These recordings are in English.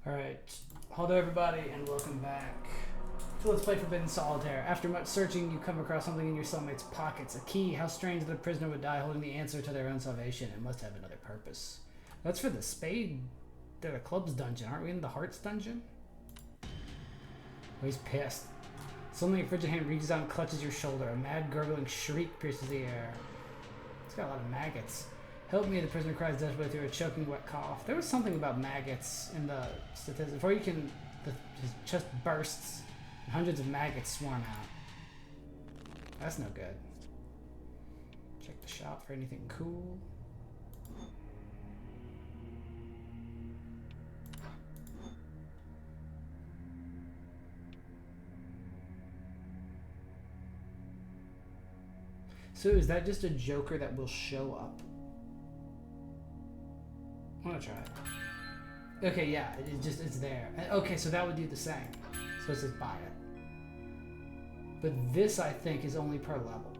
Alright, hello everybody and welcome back to Let's Play Forbidden Solitaire. After much searching, you come across something in your cellmate's pockets. A key. How strange that a prisoner would die holding the answer to their own salvation. It must have another purpose. That's for the spade, the club's dungeon. Aren't we in the hearts dungeon? Oh, he's pissed. Suddenly a frigid hand reaches out and clutches your shoulder. A mad gurgling shriek pierces the air. It's got a lot of maggots. Help me, the prisoner cries desperately through a choking wet cough. There was something about maggots in the statistics. Before you can, his chest bursts and hundreds of maggots swarm out. That's no good. Check the shop for anything cool. So is that just a joker that will show up? I'm gonna try it. Okay, yeah, it's there. Okay, so that would do the same. So it says buy it. But this, I think, is only per level.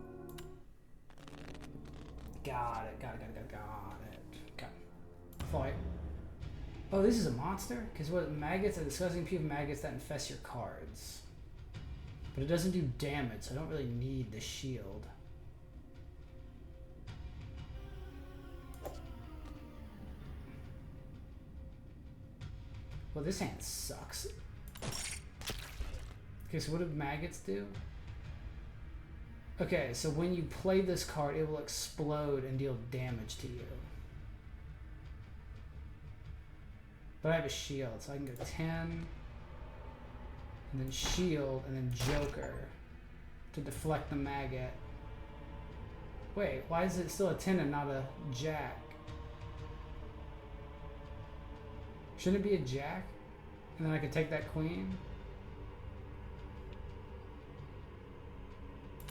Got it. Okay. Fight. Oh, this is a monster? Because what maggots, a disgusting puke of maggots that infest your cards. But it doesn't do damage, so I don't really need the shield. Well, this hand sucks. Okay, so what do maggots do? Okay, so when you play this card, it will explode and deal damage to you. But I have a shield, so I can go 10, and then shield, and then joker to deflect the maggot. Wait, why is it still a 10 and not a jack? Shouldn't it be a jack? And then I could take that queen?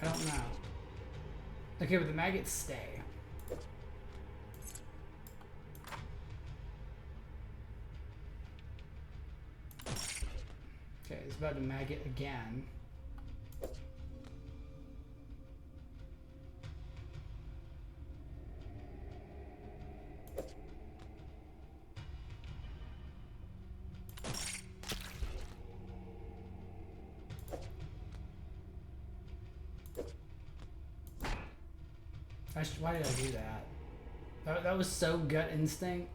I don't know. Okay, but the maggots stay. Okay, it's about to maggot again. Why did I do that? That was so gut instinct.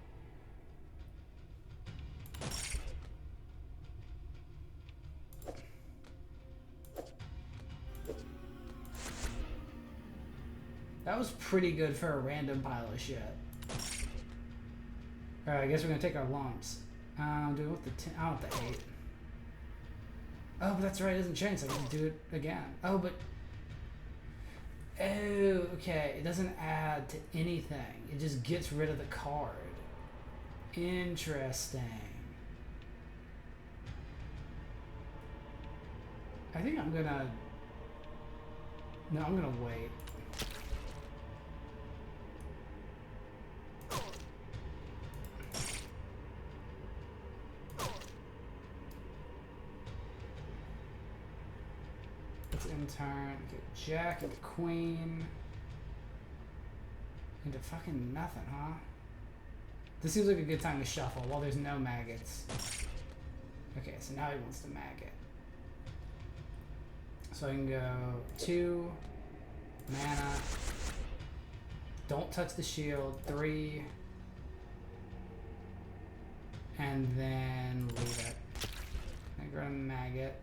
That was pretty good for a random pile of shit. Alright, I guess we're gonna take our lumps. Do we want the 10? I want the 8. Oh, but that's right, it doesn't change, so I can do it again. Oh, but... Oh, okay. It doesn't add to anything. It just gets rid of the card. Interesting. I think I'm gonna... No, I'm gonna wait. Turn, get jack and queen into fucking nothing, huh? This seems like a good time to shuffle while there's no maggots. Okay, so now he wants to maggot. So I can go 2 mana. Don't touch the shield. 3, and then leave it. I grab a maggot.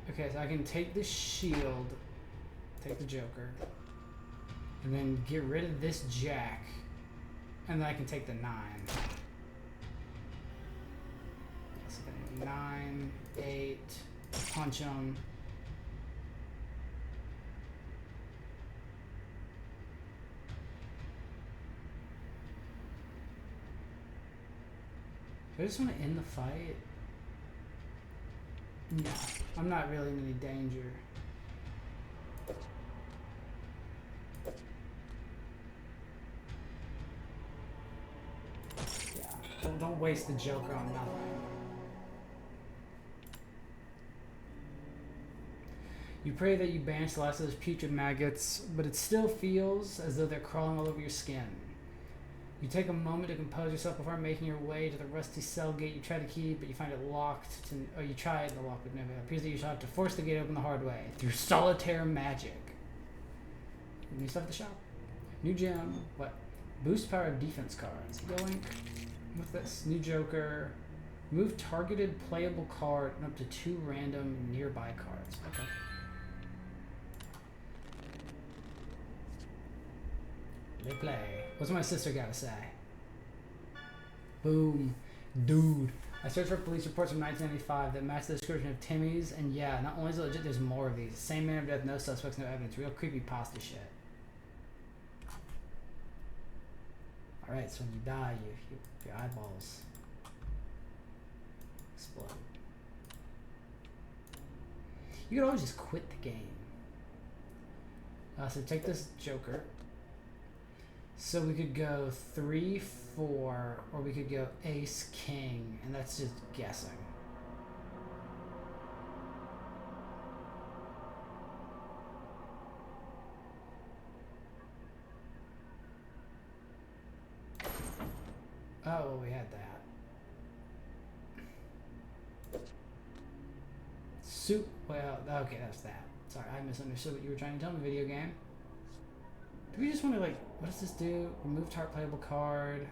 Okay, so I can take the shield, take the joker, and then get rid of this jack, and then I can take the 9. So then 9, 8, punch him. Do I just want to end the fight? No, I'm not really in any danger. Yeah, don't waste the joker on nothing. You pray that you banish the last of those putrid maggots, but it still feels as though they're crawling all over your skin. You take a moment to compose yourself before making your way to the rusty cell gate. You try the key, but you find it locked. You try it, the lock would never. It appears that you shall have to force the gate open the hard way through solitaire magic. New stuff at the shop. New gem. What? Boost power of defense cards. Going with this. New joker. Move targeted playable card and up to 2 random nearby cards. Okay. They play. What's my sister gotta say? Boom. Dude. I searched for police reports from 1995 that match the description of Timmy's, and yeah, not only is it legit, there's more of these. Same manner of death, no suspects, no evidence. Real creepy pasta shit. Alright, so when you die, your eyeballs explode. You could always just quit the game. So take this joker. So we could go 3, 4, or we could go ace, king, and that's just guessing. Oh, well, we had that. Well, okay, that's that. Sorry, I misunderstood what you were trying to tell me, video game. Do we just want to, like, what does this do? Remove target playable card.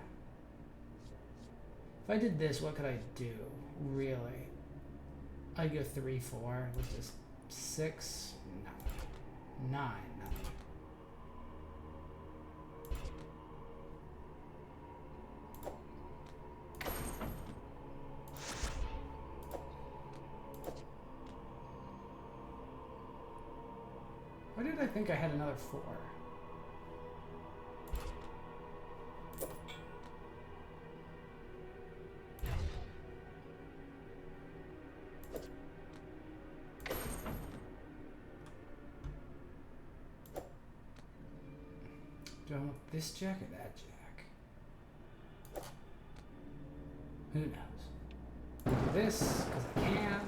If I did this, what could I do? Really? I'd go 3, 4. What's this? 6? No. 9. No. Why did I think I had another 4? Do I want this jack or that jack? Who knows? Do this, because I can.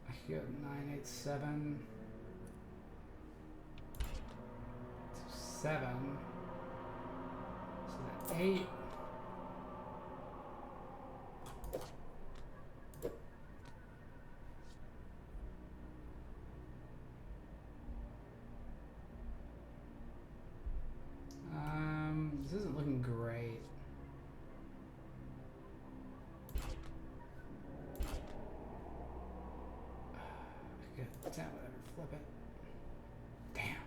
I could go 9, 8, 7. 7. So that 8. This isn't looking great. Good. Whatever. Flip it. Damn.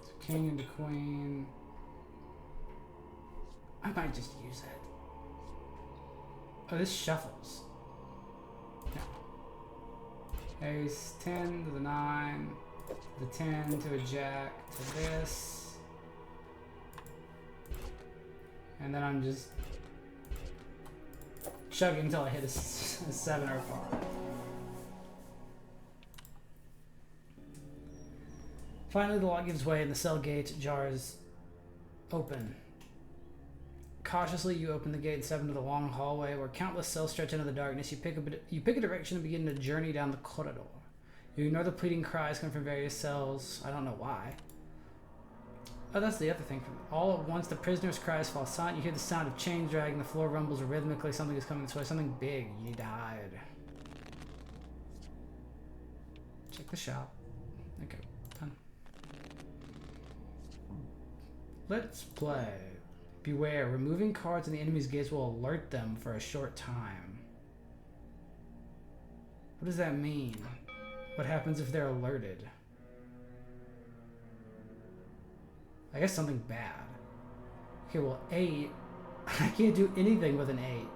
So king into queen. I might just use it. Oh, this shuffles. No. Ace 10 to the 9, the 10 to a jack to this. And then I'm just chugging until I hit a 7 or a 5. Finally, the lock gives way and the cell gate jars open. Cautiously, you open the gate and step into the long hallway where countless cells stretch into the darkness. You pick a direction and begin to journey down the corridor. You ignore the pleading cries coming from various cells. I don't know why. Oh, that's the other thing. All at once, the prisoner's cries fall silent. You hear the sound of chains dragging. The floor rumbles rhythmically. Something is coming this way. Something big. You need to hide. Check the shop. Okay, done. Let's play. Beware, removing cards in the enemy's gates will alert them for a short time. What does that mean? What happens if they're alerted? I guess something bad. Okay, well, 8. I can't do anything with an 8.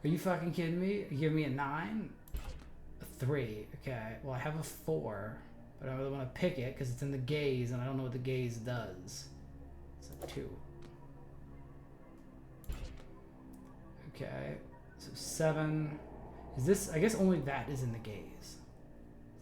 Are you fucking kidding me? You give me a 9? A 3. Okay, well, I have a 4. But I really want to pick it because it's in the gaze and I don't know what the gaze does. It's a 2. Okay, so 7. Is this, I guess only that is in the gaze.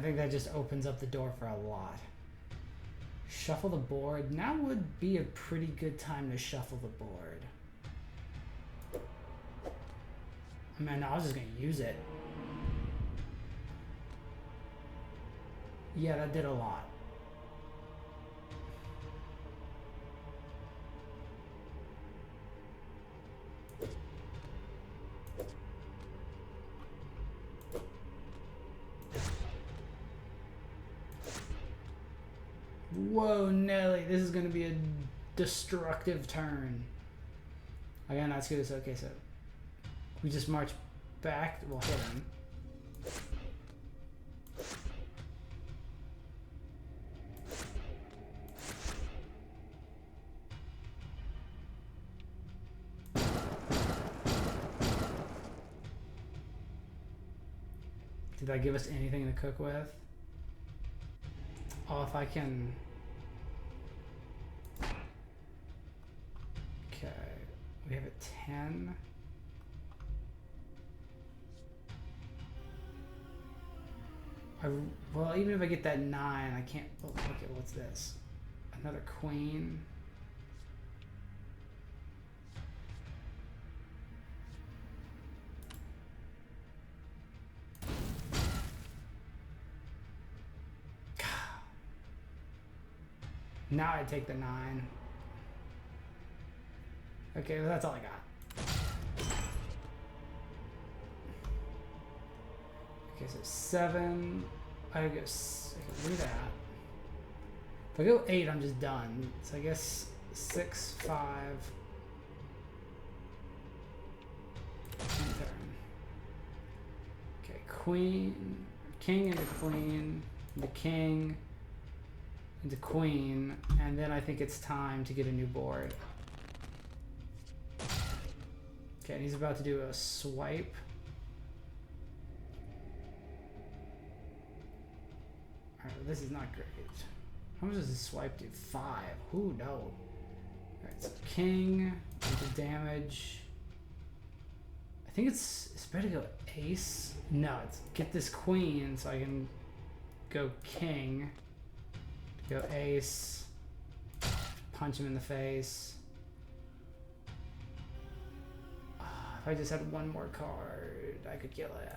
I think that just opens up the door for a lot. Shuffle the board. Now would be a pretty good time to shuffle the board. I mean, I was just gonna use it. Yeah, that did a lot. Whoa, Nelly, this is gonna be a destructive turn. Again, that's good. Okay, so we just march back. We'll hit him. Did that give us anything to cook with? Oh, if I can... Okay, we have a 10. Well, even if I get that 9, I can't... Oh, okay, what's this? Another queen. Now I take the 9. Okay, well, that's all I got. Okay, so 7. I go. I can do that. If I go 8, I'm just done. So I guess 6, 5. Turn. Okay, queen, king into queen, the king. Into queen, and then I think it's time to get a new board. Okay, and he's about to do a swipe. Alright, well, this is not great. How much does this swipe do? 5. Ooh, no. Alright, so king into damage. I think it's better to go ace. No, it's get this queen so I can go king. Go ace, punch him in the face. If I just had one more card, I could kill him.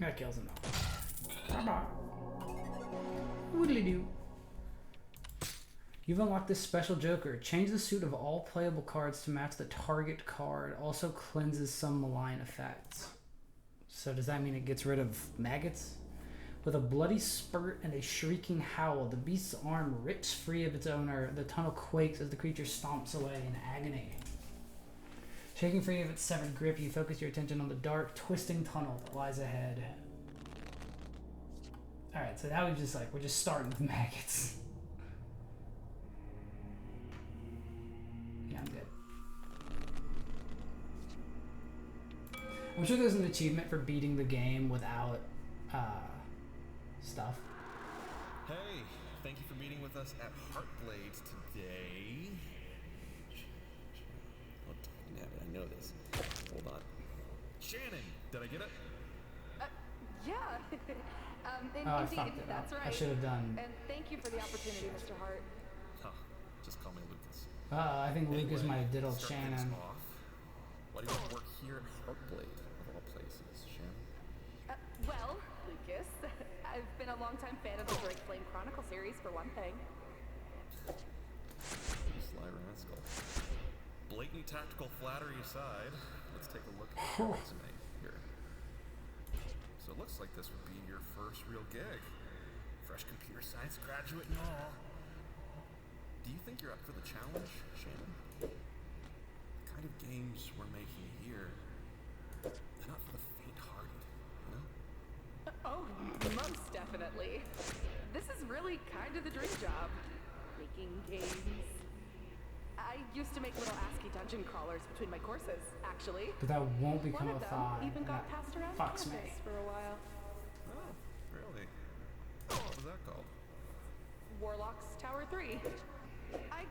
That kills him though. Bye-bye. Widdly-doo. You've unlocked this special Joker. Change the suit of all playable cards to match the target card. Also cleanses some malign effects. So does that mean it gets rid of maggots? With a bloody spurt and a shrieking howl, the beast's arm rips free of its owner. The tunnel quakes as the creature stomps away in agony. Shaking free of its severed grip, you focus your attention on the dark, twisting tunnel that lies ahead. Alright, so now we're just starting with maggots. I'm good. I'm sure there's an achievement for beating the game without stuff. Hey, thank you for meeting with us at Heartblade today. Oh, damn it, I know this. Hold on. Shannon, did I get it? Yeah. I Indeed, fucked it that's up. right. I should have done. And thank you for the opportunity, Mr. Hart. Huh, just call me Lucas. I think Lucas might have diddled start Shannon. things off. Why do you want to work here at Heartblade, of all places, Shannon? Well, Lucas, I've been a longtime fan of the Drake Flame Chronicle series, for one thing. You sly rascal. Blatant tactical flattery aside, let's take a look at your resume here. So it looks like this would be your first real gig. Fresh computer science graduate and all. Do you think you're up for the challenge, Shannon? The kind of games we're making here, they're not for the faint-hearted, you know? Oh, most definitely. This is really kind of the dream job. Making games. I used to make little ASCII dungeon crawlers between my courses, actually. But that won't become One of a them thought. even got passed around Fucks campus me. for a while. Oh, really? What was that called? Warlock's Tower 3. I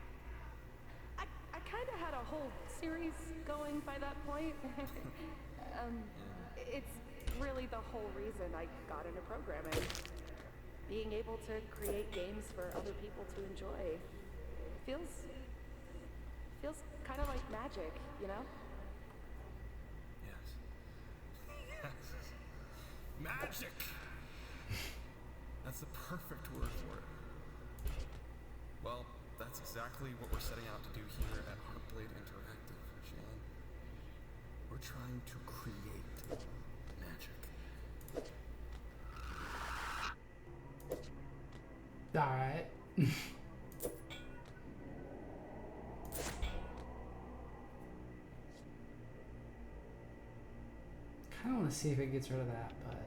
kind of had a whole series going by that point. It's really the whole reason I got into programming. Being able to create games for other people to enjoy feels kind of like magic, you know? Yes. Yes. Magic! That's the perfect word for it. Well, that's exactly what we're setting out to do here at Heartblade Interactive, Shan. We're trying to create magic. Alright. Kinda wanna see if it gets rid of that, but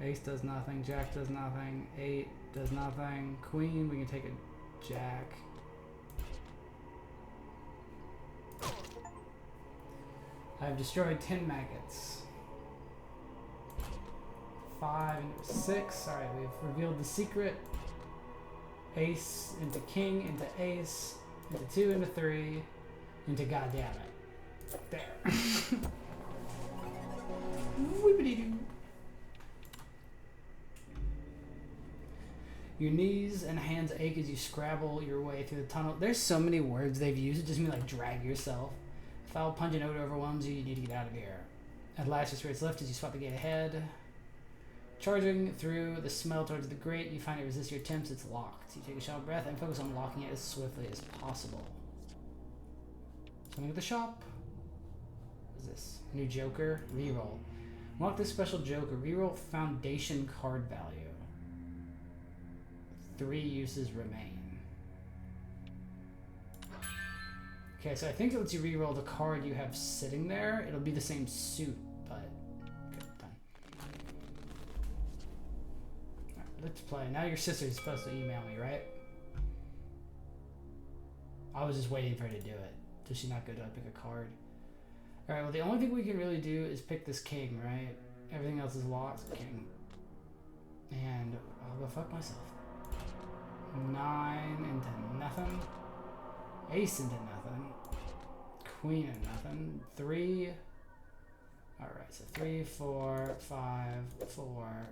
ace does nothing, jack does nothing, 8 does nothing, queen, we can take a jack. I've destroyed 10 maggots. 5 into 6. Alright, we've revealed the secret. Ace into king, into ace, into 2, into 3, into goddammit. There. Whippity-doo. Your knees and hands ache as you scrabble your way through the tunnel. There's so many words they've used. It just means like drag yourself. Foul pungent odor overwhelms you. You need to get out of here. At last, your spirits lift as you spot the gate ahead. Charging through the smell towards the grate, you find it resists your attempts. It's locked. You take a shallow breath and focus on locking it as swiftly as possible. Something at the shop. What is this? New Joker. Reroll. Unlock this special Joker. Reroll foundation card value. 3 uses remain. Okay, so I think it lets you reroll the card you have sitting there. It'll be the same suit, but okay, done. Alright, let's play. Now your sister's supposed to email me, right? I was just waiting for her to do it. Does she not go to pick a card? Alright, well the only thing we can really do is pick this king, right? Everything else is locked. King. And I'll go fuck myself. 9 into nothing. Ace into nothing. Queen into nothing. 3. Alright, so 3, 4, 5, 4.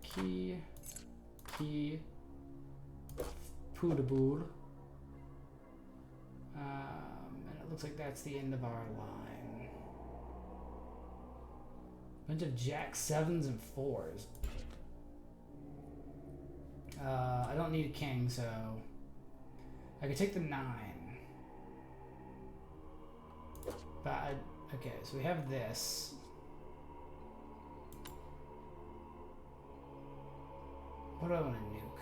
Key. Key. Poodaboo. And it looks like that's the end of our line. Bunch of jack 7s and 4s. I don't need a king, so I could take the 9. But okay, so we have this. What do I want to nuke?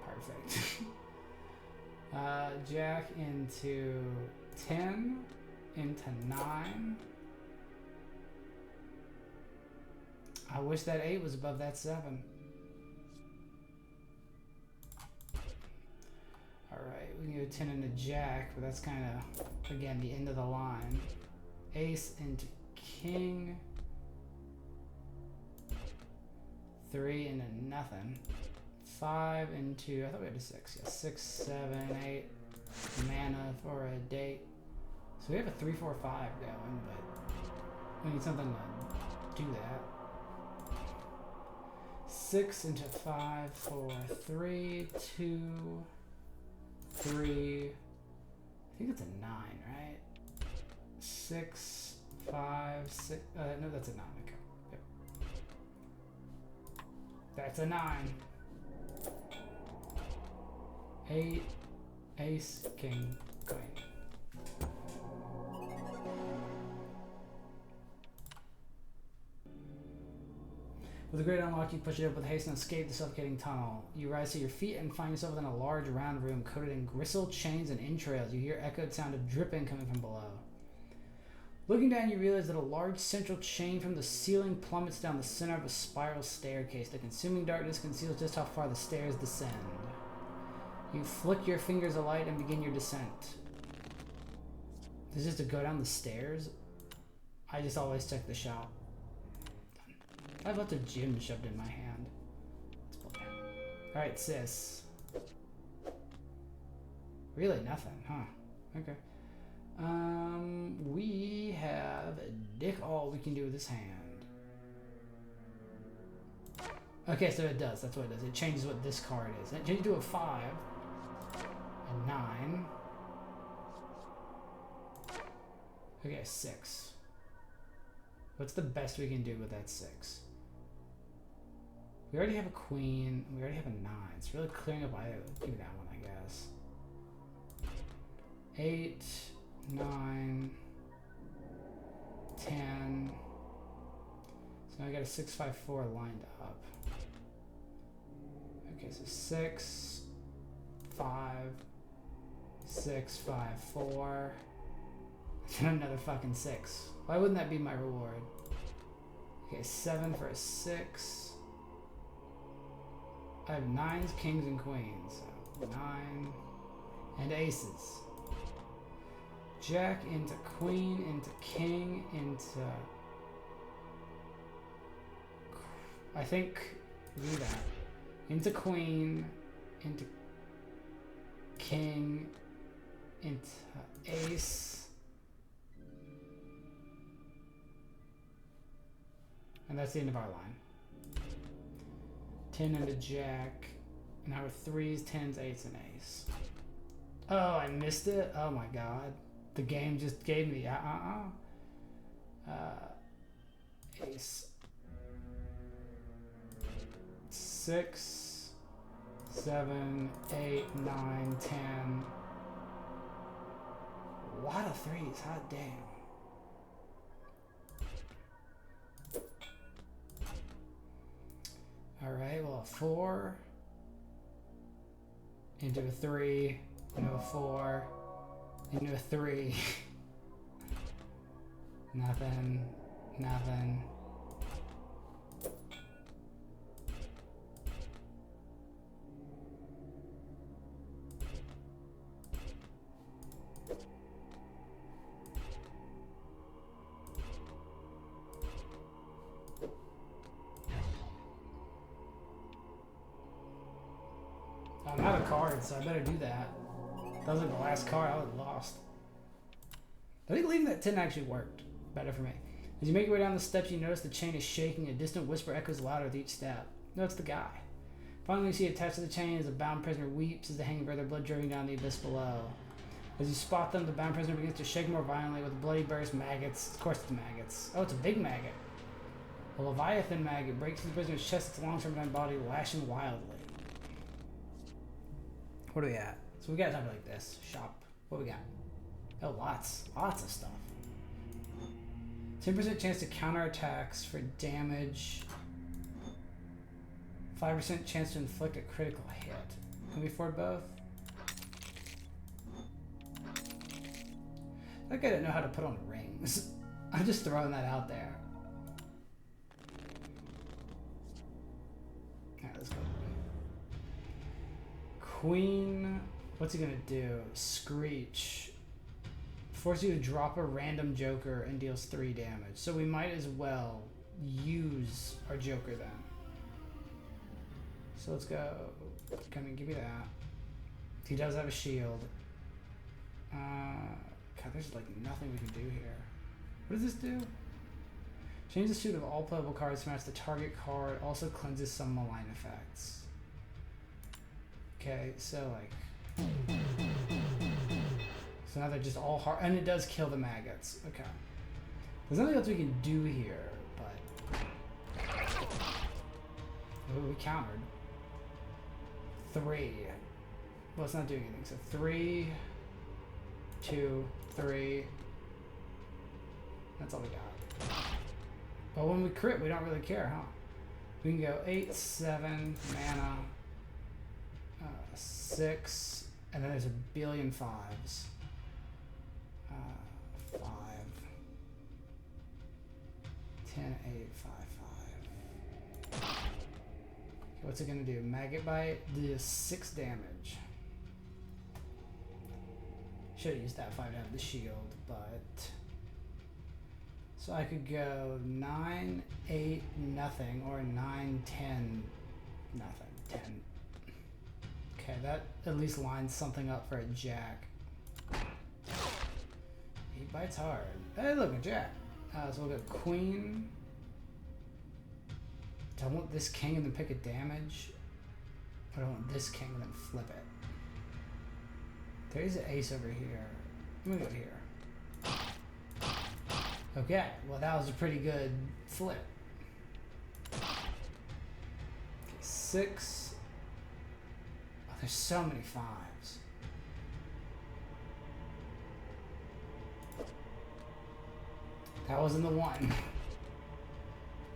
Perfect. Jack into 10. Into 9. I wish that 8 was above that 7. Alright, we can go 10 into jack, but that's kind of, again, the end of the line. Ace into king. 3 into nothing. 5 into, I thought we had a 6. Yeah, 6, 7, 8. Mana for a date. So we have a 3, 4, 5 going, but we need something to do that. 6 into 5, 4, 3, 2, 3. I think it's a 9, right? 6, 5, 6. No, that's a 9. Okay. Yep. That's a 9. 8, ace, king, queen. With a great unlock, you push it up with haste and escape the suffocating tunnel. You rise to your feet and find yourself within a large round room coated in gristle, chains, and entrails. You hear echoed sound of dripping coming from below. Looking down, you realize that a large central chain from the ceiling plummets down the center of a spiral staircase. The consuming darkness conceals just how far the stairs descend. You flick your fingers alight and begin your descent. This is to go down the stairs? I just always check the shop. Done. I have lots of gym shoved in my hand. Let's pull down. Alright, sis. Really nothing, huh? Okay. We have dick all we can do with this hand. Okay, so it does. That's what it does. It changes what this card is. It changes to a 5, a 9. Okay, 6. What's the best we can do with that 6? We already have a queen. We already have a 9. It's really clearing up. Give me that one, I guess. 8, 9, 10. So now I got a 6, 5, 4 lined up. Okay, so 6, 5, 6, 5, 4. Another fucking 6. Why wouldn't that be my reward? Okay, 7 for a 6. I have 9s, kings, and queens. So 9 and aces. Jack into queen, into king, into... I think do that. Into queen, into king, into ace. And that's the end of our line. 10 into jack. And now we're 3s, 10s, 8s, and ace. Oh, I missed it? Oh my god. The game just gave me ace. 6, 7, 8, 9, 10. A lot of 3s, hot damn. Alright, well, a 4 into a 3, into a 4, into a 3. Nothing, nothing. I'm out of cards, so I better do that. That was like the last card I would have lost. I think leaving that 10 actually worked better for me. As you make your way down the steps, you notice the chain is shaking. A distant whisper echoes louder with each step. No, it's the guy. Finally, you see attached to the chain as a bound prisoner weeps as they hang over their blood dripping down the abyss below. As you spot them, the bound prisoner begins to shake more violently with bloody burst maggots. Of course it's maggots. Oh, it's a big maggot. A Leviathan maggot breaks through the prisoner's chest, its long term body lashing wildly. What are we at? So we got something like this. Shop. What we got? Oh, lots of stuff. 10% chance to counter attacks for damage. 5% chance to inflict a critical hit. Can we afford both? That guy didn't know how to put on rings. I'm just throwing that out there. Alright, let's go. Queen. What's he gonna do? Screech. Force you to drop a random joker and deals 3 damage. So we might as well use our joker then. So let's go. Come and give me that. He does have a shield. God, there's like nothing we can do here. What does this do? Change the suit of all playable cards to match the target card. Also cleanses some malign effects. Okay, so like... So now they're just all hard, and it does kill the maggots. Okay. There's nothing else we can do here, but... Oh, we countered. 3. Well, it's not doing anything. So 3, 2, 3. That's all we got. But when we crit, we don't really care, huh? We can go 8, 7, mana, 6, and then there's a billion 5s. 5, 10, 8, 5, 5. Okay, what's it gonna do? Maggot Bite does 6 damage. Should have used that 5 to have the shield, but So I could go 9, 8, nothing, or 9, 10, nothing. 10. Okay, that at least lines something up for a jack. He bites hard. Hey, look, a jack. So we'll go queen. Do I want this king and then pick a damage? Or do I want this king and then flip it? There's an ace over here. I'm gonna go here. Okay, well that was a pretty good flip. Okay, 6. Oh, there's so many 5s. That wasn't the one.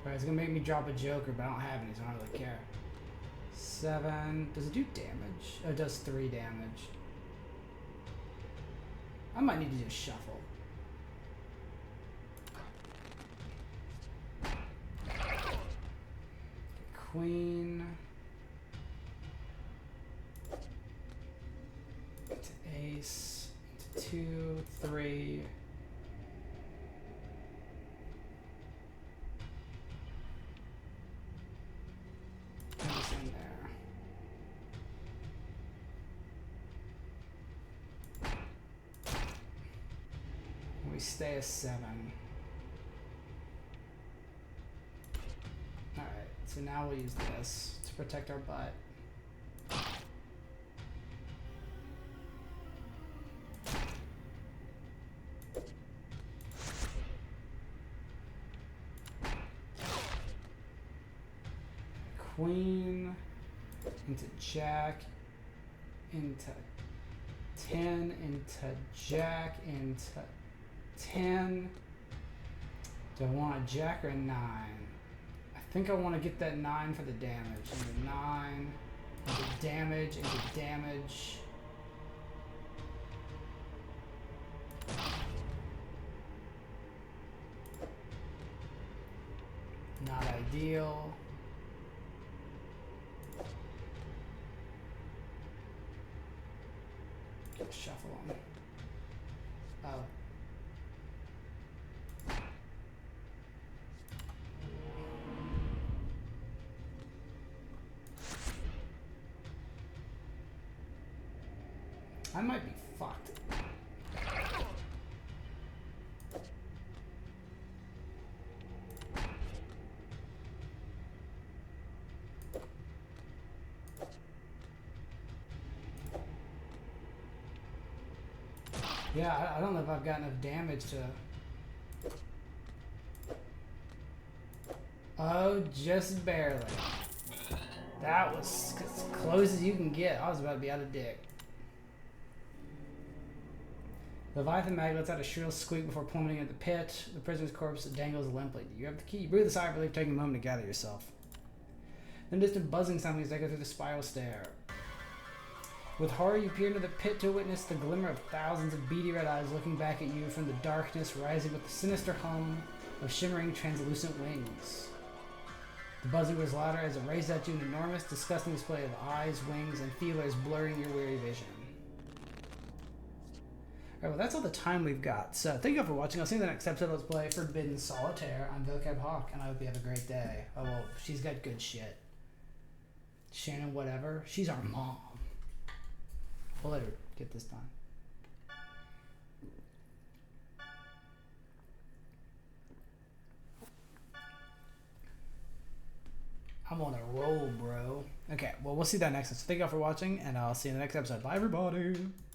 Alright, it's gonna make me drop a joker, but I don't have any, so I don't really care. 7. Does it do damage? Oh, it does 3 damage. I might need to just shuffle. Queen. Into ace. Into 2, 3. What's in there? We stay a 7. Alright, so now we'll use this to protect our butt. Queen into jack into 10 into jack into 10. Do I want a jack or a 9? I think I want to get that 9 for the damage. Into 9 into damage into damage. Not ideal. Shuffle on. Oh. I might be fucked. Yeah, I don't know if I've got enough damage to... Oh, just barely. That was as close as you can get. I was about to be out of dick. Leviathan Mag lets out a shrill squeak before plummeting into the pit. The prisoner's corpse dangles limply. You have the key. You breathe a sigh of relief, taking a moment to gather yourself. Then distant buzzing sound as they go through the spiral stair. With horror, you peer into the pit to witness the glimmer of thousands of beady red eyes looking back at you from the darkness, rising with the sinister hum of shimmering, translucent wings. The buzzing grows louder as it raises at you an enormous, disgusting display of eyes, wings, and feelers blurring your weary vision. Alright, well that's all the time we've got. So thank you all for watching. I'll see you in the next episode of Let's Play Forbidden Solitaire. I'm Vocab Hawk, and I hope you have a great day. Oh well, she's got good shit. Shannon whatever. She's our mom. We'll let her get this done. I'm on a roll, bro. Okay, well, we'll see that next time. So thank you all for watching, and I'll see you in the next episode. Bye, everybody.